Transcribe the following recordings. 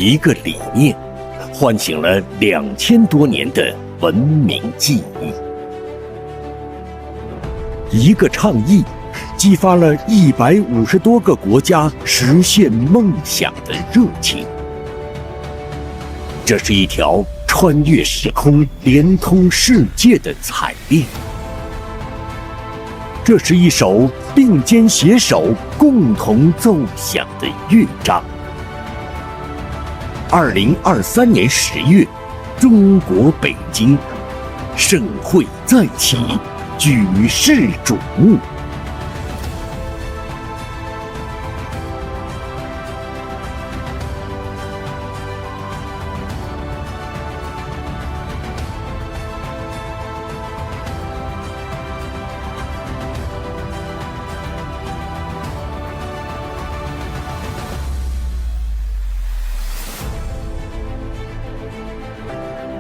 一个理念，唤醒了2000多年的文明记忆。一个倡议，激发了150多个国家实现梦想的热情。这是一条穿越时空、连通世界的彩链。这是一首并肩携手、共同奏响的乐章。2023年10月，中国北京，盛会再起，举世瞩目。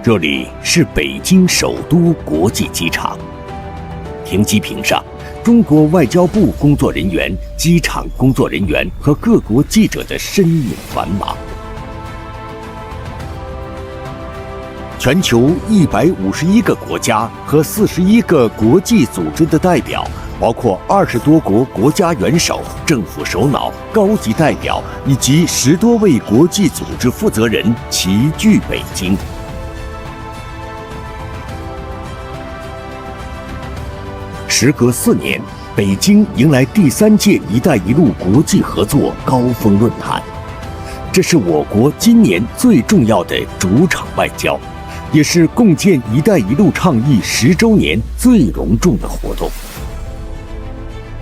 这里是北京首都国际机场，停机坪上，中国外交部工作人员、机场工作人员和各国记者的身影繁忙。全球151个国家和41个国际组织的代表，包括20多国国家元首、政府首脑、高级代表以及10多位国际组织负责人齐聚北京。时隔4年，北京迎来第3届“一带一路”国际合作高峰论坛，这是我国今年最重要的主场外交，也是共建“一带一路”倡议10周年最隆重的活动。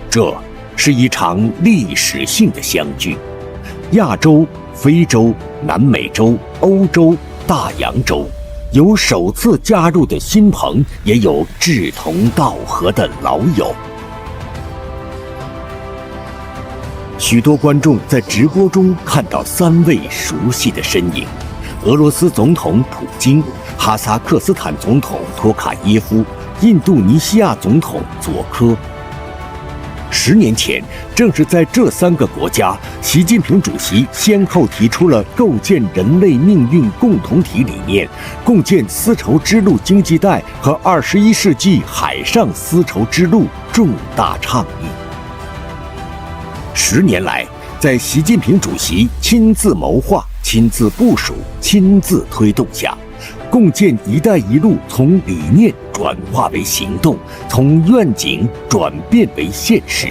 这是一场历史性的相聚，亚洲、非洲、南美洲、欧洲、大洋洲。有首次加入的新朋，也有志同道合的老友。许多观众在直播中看到3位熟悉的身影：俄罗斯总统普京、哈萨克斯坦总统托卡耶夫、印度尼西亚总统佐科。10年前，正是在这3个国家，习近平主席先后提出了构建人类命运共同体理念、共建丝绸之路经济带和21世纪海上丝绸之路重大倡议。10年来，在习近平主席亲自谋划、亲自部署、亲自推动下，共建“一带一路”从理念转化为行动，从愿景转变为现实。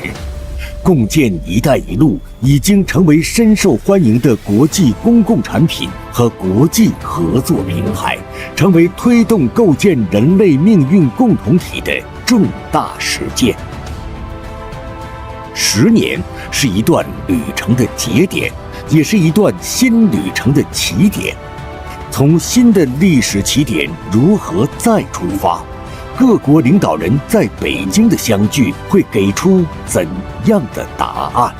共建“一带一路”已经成为深受欢迎的国际公共产品和国际合作平台，成为推动构建人类命运共同体的重大实践。10年是一段旅程的节点，也是一段新旅程的起点。从新的历史起点如何再出发？各国领导人在北京的相聚会给出怎样的答案？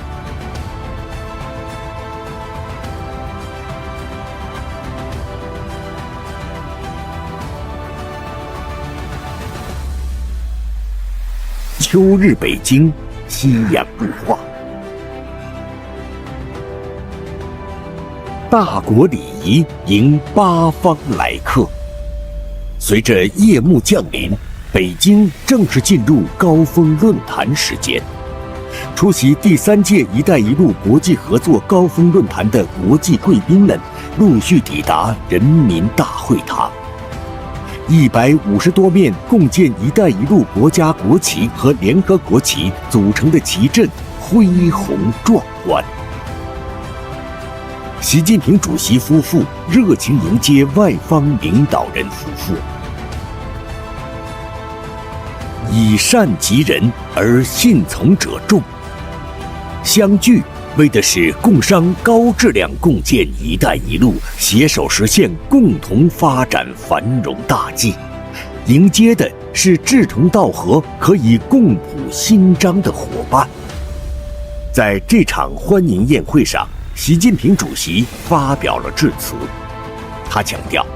秋日北京，夕阳入画。大国礼仪迎8方来客。随着夜幕降临，北京正式进入高峰论坛时间。出席第3届“一带一路”国际合作高峰论坛的国际贵宾们陆续抵达人民大会堂。150多面共建“一带一路”国家国旗和联合国旗组成的旗阵恢宏壮观。习近平主席夫妇热情迎接外方领导人夫妇。以善及人，而信从者众。相聚为的是共商高质量共建“一带一路”，携手实现共同发展繁荣大计；迎接的是志同道合、可以共谱新章的伙伴。在这场欢迎宴会上，习近平主席发表了致辞。他强调，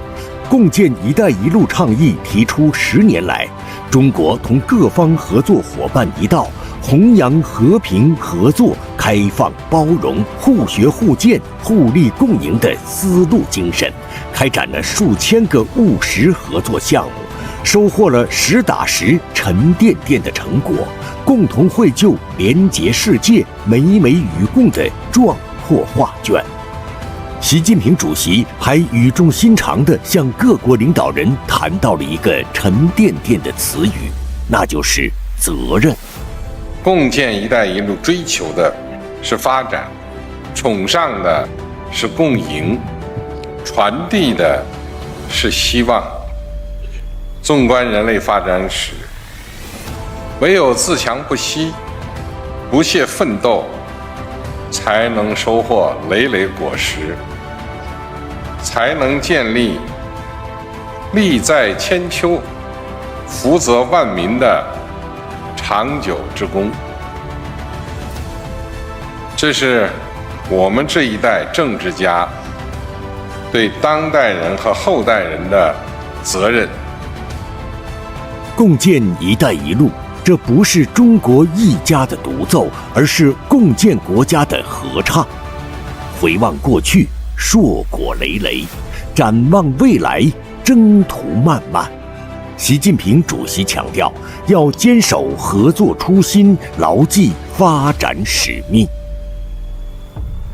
共建“一带一路”倡议提出10年来，中国同各方合作伙伴一道，弘扬和平合作、开放、包容、互学互鉴、互利共赢的丝路精神，开展了数千个务实合作项目，收获了实打实沉甸甸的成果，共同绘就廉洁世界、美美与共的壮阔画卷。习近平主席还语重心长地向各国领导人谈到了一个沉甸甸的词语，那就是责任。共建“一带一路”追求的是发展，崇尚的是共赢，传递的是希望。纵观人类发展史，唯有自强不息、不懈奋斗，才能收获累累果实，才能建立利在千秋、福泽万民的长久之功。这是我们这一代政治家对当代人和后代人的责任。共建“一带一路”，这不是中国一家的独奏，而是共建国家的合唱。回望过去，硕果累累；展望未来，征途漫漫。习近平主席强调，要坚守合作初心，牢记发展使命。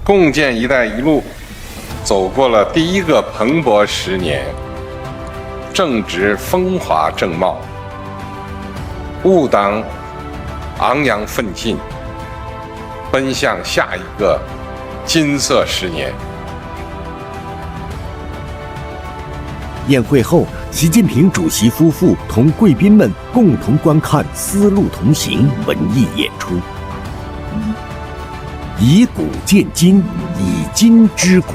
共建“一带一路”走过了第一个蓬勃10年，正值风华正茂，吾党昂扬奋进，奔向下一个金色10年。宴会后，习近平主席夫妇同贵宾们共同观看《丝路同行》文艺演出。以古鉴今，以今知古。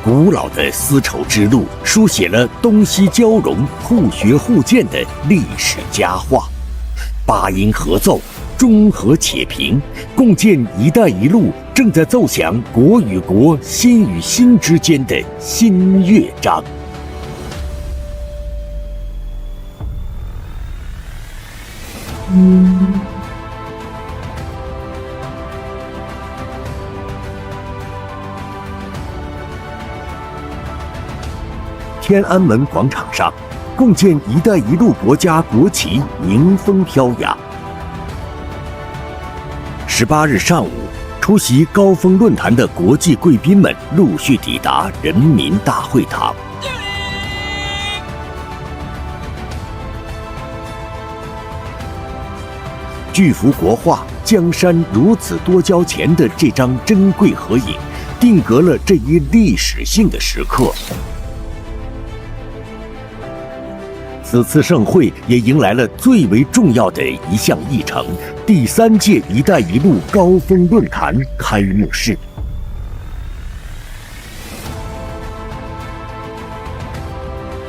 古老的丝绸之路书写了东西交融、互学互鉴的历史佳话。八音合奏，中和且平，共建“一带一路”正在奏响国与国、心与心之间的新乐章。天安门广场上，共建“一带一路”国家国旗迎风飘扬。18日上午，出席高峰论坛的国际贵宾们陆续抵达人民大会堂。巨幅国画《江山如此多娇前》的这张珍贵合影，定格了这一历史性的时刻。此次盛会也迎来了最为重要的一项议程——第3届“一带一路”高峰论坛开幕式。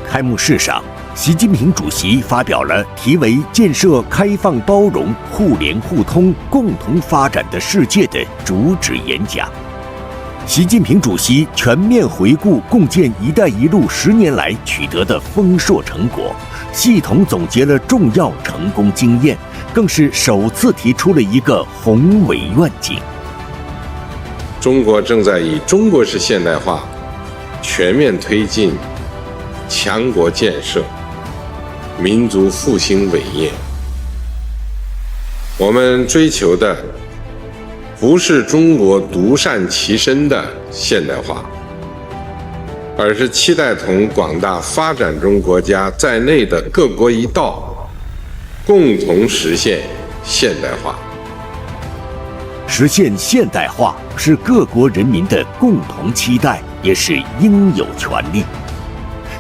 开幕式上，习近平主席发表了题为“建设开放包容、互联互通、共同发展的世界”的主旨演讲。习近平主席全面回顾共建“一带一路”10年来取得的丰硕成果，系统总结了重要成功经验，更是首次提出了一个宏伟愿景。中国正在以中国式现代化全面推进强国建设、民族复兴伟业。我们追求的不是中国独善其身的现代化，而是期待同广大发展中国家在内的各国一道，共同实现现代化。实现现代化是各国人民的共同期待，也是应有权利。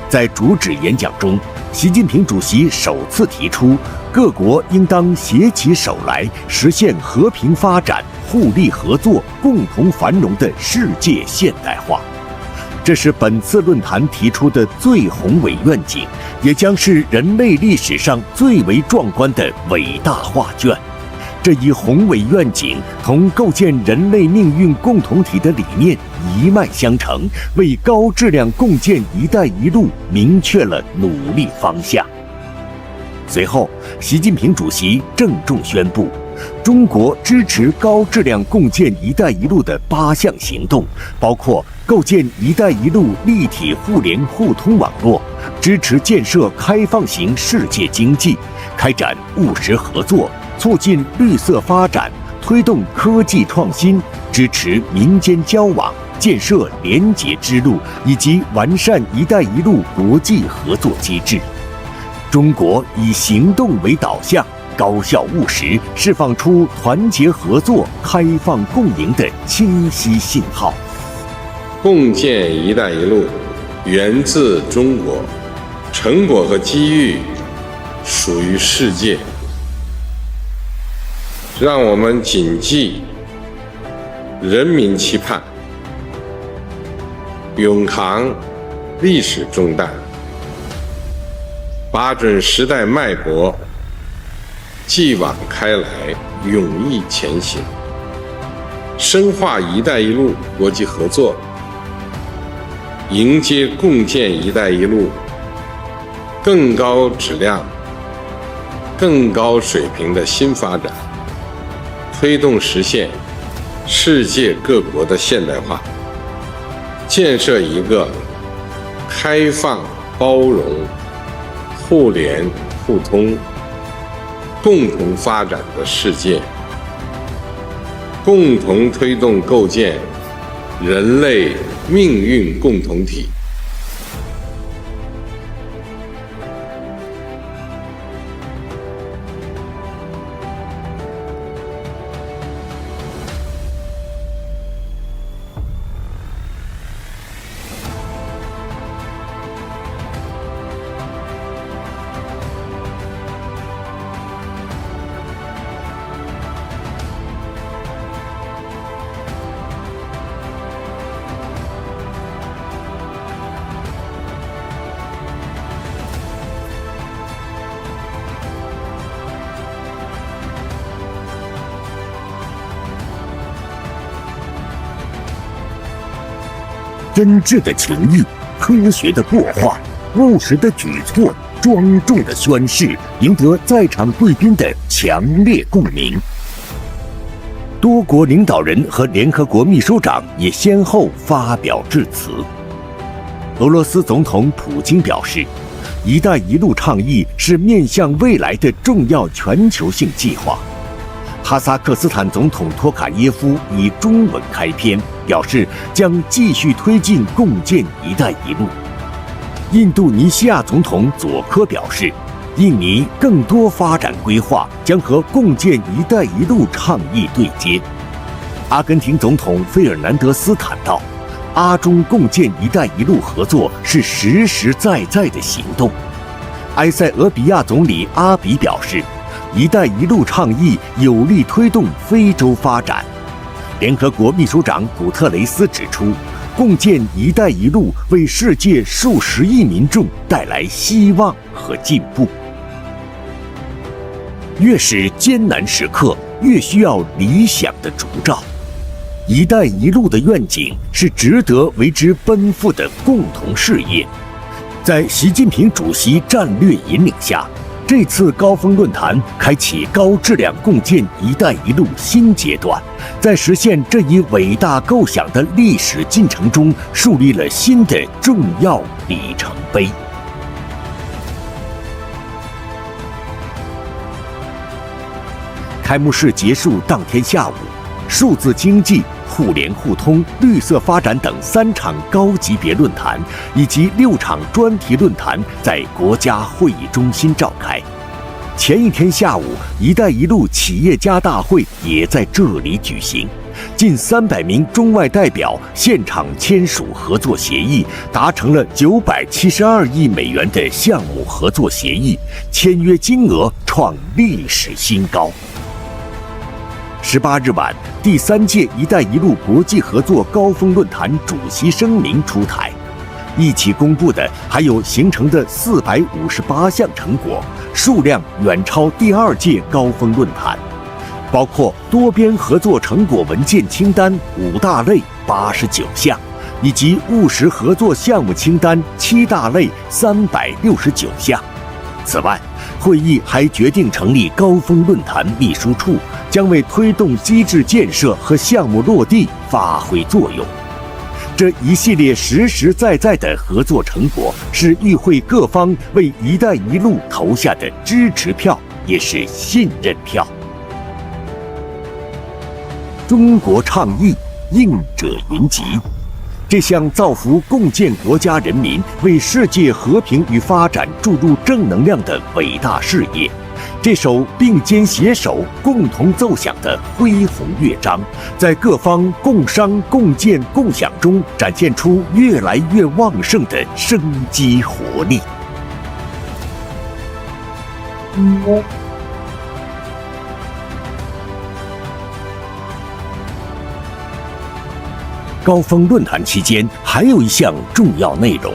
在主旨演讲中，习近平主席首次提出，各国应当携起手来，实现和平发展、互利合作、共同繁荣的世界现代化。这是本次论坛提出的最宏伟愿景，也将是人类历史上最为壮观的伟大画卷。这一宏伟愿景同构建人类命运共同体的理念一脉相承，为高质量共建“一带一路”明确了努力方向。随后，习近平主席郑重宣布，中国支持高质量共建“一带一路”的8项行动，包括构建“一带一路”立体互联互通网络，支持建设开放型世界经济，开展务实合作，促进绿色发展，推动科技创新，支持民间交往，建设廉洁之路，以及完善“一带一路”国际合作机制。中国以行动为导向，高效务实，释放出团结合作、开放共赢的清晰信号。共建“一带一路”源自中国，成果和机遇属于世界。让我们谨记人民期盼，永扛历史重担，把准时代脉搏，继往开来，勇毅前行，深化“一带一路”国际合作，迎接共建“一带一路”更高质量、更高水平的新发展，推动实现世界各国的现代化，建设一个开放、包容、互联互通、共同发展的世界，共同推动构建人类命运共同体。真挚的情谊，科学的擘画，务实的举措，庄重的宣誓，赢得在场贵宾的强烈共鸣。多国领导人和联合国秘书长也先后发表致辞。俄罗斯总统普京表示，“一带一路”倡议是面向未来的重要全球性计划。哈萨克斯坦总统托卡耶夫以中文开篇，表示将继续推进共建“一带一路”。印度尼西亚总统佐科表示，印尼更多发展规划将和共建“一带一路”倡议对接。阿根廷总统费尔南德斯谈到，阿中共建“一带一路”合作是实实在在的行动。埃塞俄比亚总理阿比表示，“一带一路”倡议有力推动非洲发展。联合国秘书长古特雷斯指出，共建“一带一路”为世界数十亿民众带来希望和进步。越是艰难时刻，越需要理想的烛照。“一带一路”的愿景是值得为之奔赴的共同事业。在习近平主席战略引领下，这次高峰论坛开启高质量共建“一带一路”新阶段，在实现这一伟大构想的历史进程中，树立了新的重要里程碑。开幕式结束当天下午，数字经济、互联互通、绿色发展等3场高级别论坛以及6场专题论坛在国家会议中心召开。前一天下午，“一带一路”企业家大会也在这里举行，近300名中外代表现场签署合作协议，达成了972亿美元的项目合作协议，签约金额创历史新高。18日晚，第3届“一带一路”国际合作高峰论坛主席声明出台，一起公布的还有形成的458项成果，数量远超第2届高峰论坛，包括多边合作成果文件清单5大类89项，以及务实合作项目清单7大类369项。此外，会议还决定成立高峰论坛秘书处，将为推动机制建设和项目落地发挥作用。这一系列实实在在的合作成果，是与会各方为“一带一路”投下的支持票，也是信任票。中国倡议，应者云集。这项造福共建国家人民、为世界和平与发展注入正能量的伟大事业，这首并肩携手、共同奏响的恢宏乐章，在各方共商、共建、共享中展现出越来越旺盛的生机活力。高峰论坛期间，还有一项重要内容。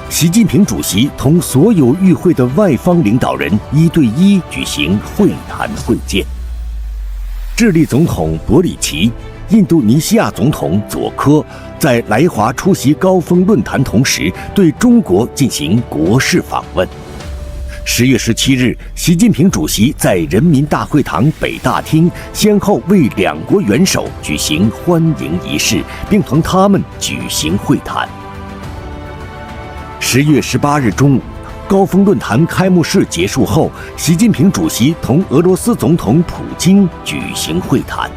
习近平主席同所有与会的外方领导人1对1举行会谈会见。智利总统博里奇、印度尼西亚总统佐科在来华出席高峰论坛同时，对中国进行国事访问。10月17日，习近平主席在人民大会堂北大厅先后为两国元首举行欢迎仪式，并同他们举行会谈。10月18日中午，高峰论坛开幕式结束后，习近平主席同俄罗斯总统普京举行会谈。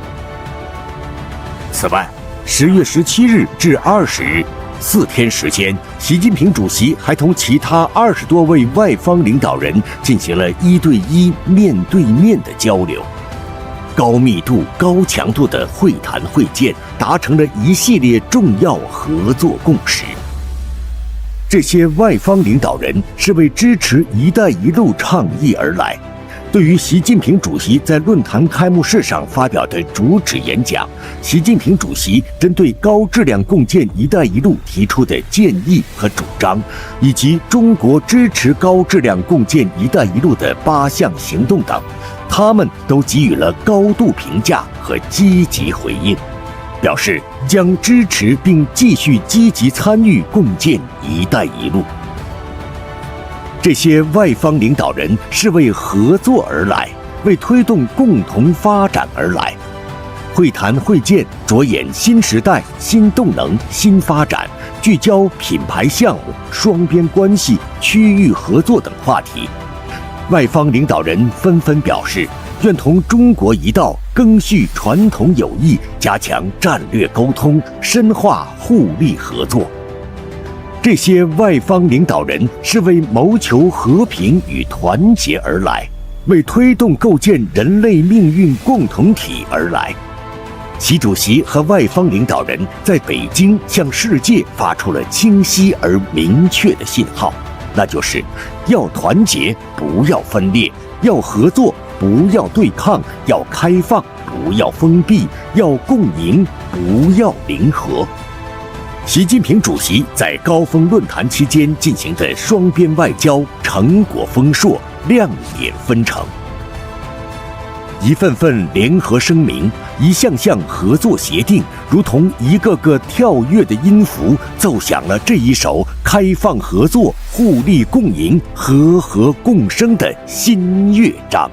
此外，10月17日至20日4天时间，习近平主席还同其他20多位外方领导人进行了1对1面对面的交流。高密度、高强度的会谈会见，达成了一系列重要合作共识。这些外方领导人是为支持“一带一路”倡议而来。对于习近平主席在论坛开幕式上发表的主旨演讲，习近平主席针对高质量共建“一带一路”提出的建议和主张，以及中国支持高质量共建“一带一路”的8项行动等，他们都给予了高度评价和积极回应，表示将支持并继续积极参与共建“一带一路”。这些外方领导人是为合作而来，为推动共同发展而来。会谈会见着眼新时代、新动能、新发展，聚焦品牌项目、双边关系、区域合作等话题。外方领导人纷纷表示，愿同中国一道赓续传统友谊，加强战略沟通，深化互利合作。这些外方领导人是为谋求和平与团结而来，为推动构建人类命运共同体而来。习主席和外方领导人在北京向世界发出了清晰而明确的信号，那就是要团结，不要分裂；要合作，不要对抗；要开放，不要封闭；要共赢，不要零和。习近平主席在高峰论坛期间进行的双边外交成果丰硕，亮点纷呈。一份份联合声明，一项项合作协定，如同一个个跳跃的音符，奏响了这一首开放合作、互利共赢、和合共生的新乐章。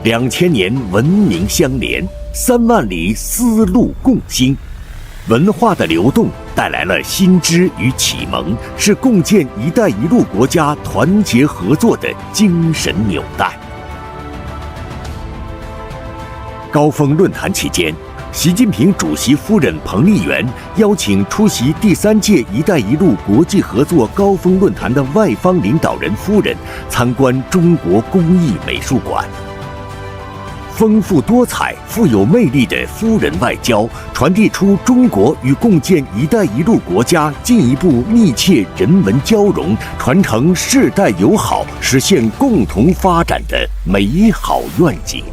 2000年文明相连，3万里丝路共兴，文化的流动带来了新知与启蒙，是共建“一带一路”国家团结合作的精神纽带。高峰论坛期间，习近平主席夫人彭丽媛邀请出席第3届“一带一路”国际合作高峰论坛的外方领导人夫人参观中国工艺美术馆。丰富多彩、富有魅力的夫人外交，传递出中国与共建“一带一路”国家进一步密切人文交融、传承世代友好、实现共同发展的美好愿景。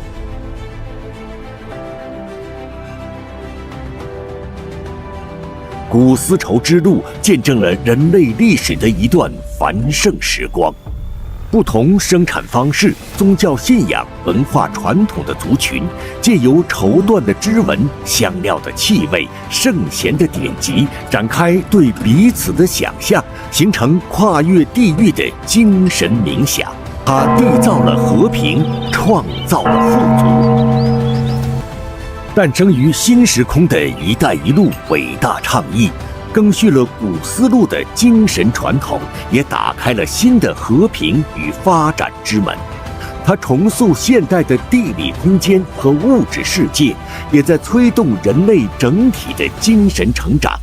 古丝绸之路见证了人类历史的一段繁盛时光。不同生产方式、宗教信仰、文化传统的族群，借由绸缎的织纹、香料的气味、圣贤的典籍，展开对彼此的想象，形成跨越地域的精神冥想。它缔造了和平，创造了富足。诞生于新时空的“一带一路”伟大倡议，赓续了古丝路的精神传统，也打开了新的和平与发展之门。它重塑现代的地理空间和物质世界，也在催动人类整体的精神成长。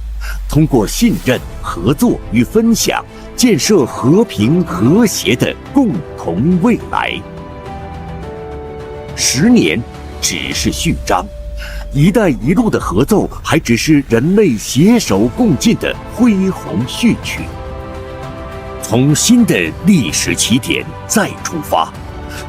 通过信任、合作与分享，建设和平和谐的共同未来。10年只是序章，“一带一路”的合奏还只是人类携手共进的恢宏序曲。从新的历史起点再出发，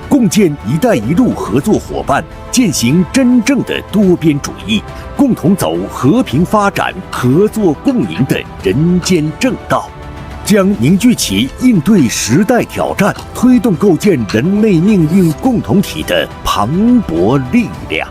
共建“一带一路”合作伙伴，践行真正的多边主义，共同走和平发展、合作共赢的人间正道，将凝聚起应对时代挑战、推动构建人类命运共同体的磅礴力量。